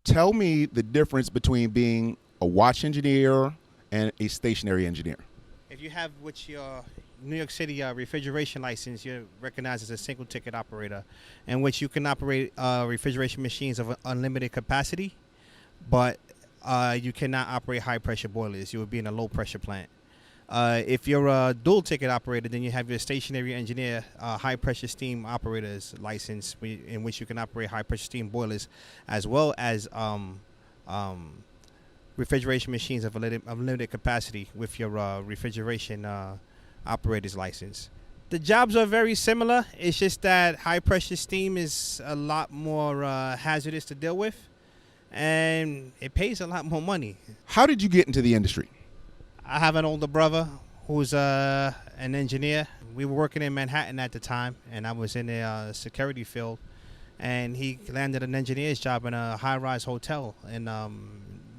Tell me the difference between being a watch engineer and a stationary engineer. If you have which your New York City refrigeration license, you're recognized as a single ticket operator, in which you can operate refrigeration machines of unlimited capacity, but you cannot operate high pressure boilers. You would be in a low pressure plant. If you're a dual ticket operator, then you have your stationary engineer, high pressure steam operator's license, in which you can operate high pressure steam boilers, as well as refrigeration machines of limited capacity with your refrigeration operator's license. The jobs are very similar. It's just that high pressure steam is a lot more hazardous to deal with, and it pays a lot more money. How did you get into the industry? I have an older brother who's an engineer. We were working in Manhattan at the time, and I was in the security field. And he landed an engineer's job in a high-rise hotel in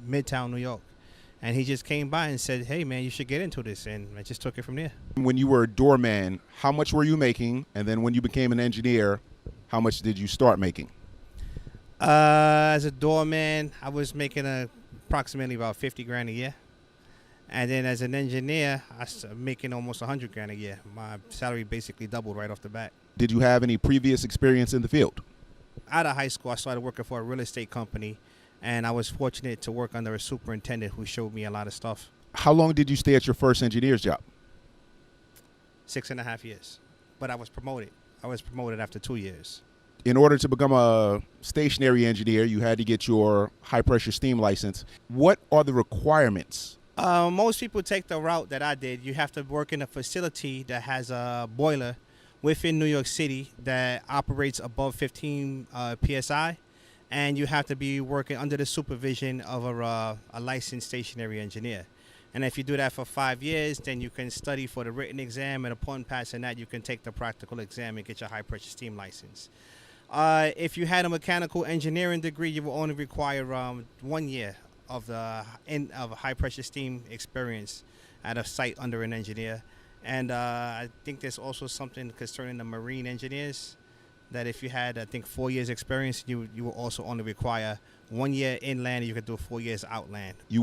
Midtown, New York. And he just came by and said, "Hey, man, you should get into this." And I just took it from there. When you were a doorman, how much were you making? And then when you became an engineer, how much did you start making? As a doorman, I was making approximately about 50 grand a year. And then as an engineer, I was making almost 100 grand a year. My salary basically doubled right off the bat. Did you have any previous experience in the field? Out of high school, I started working for a real estate company, and I was fortunate to work under a superintendent who showed me a lot of stuff. How long did you stay at your first engineer's job? 6.5 years. But I was promoted. I was promoted after 2 years. In order to become a stationary engineer, you had to get your high pressure steam license. What are the requirements? Most people take the route that I did. You have to work in a facility that has a boiler within New York City that operates above 15 psi, and you have to be working under the supervision of a licensed stationary engineer. And if you do that for 5 years, then you can study for the written exam, and upon passing that, you can take the practical exam and get your high pressure steam license. If you had a mechanical engineering degree, you will only require 1 year of high pressure steam experience at a site under an engineer. And I think there's also something concerning the marine engineers, that if you had, I think, 4 years experience, you will also only require 1 year inland, and you could do 4 years outland. You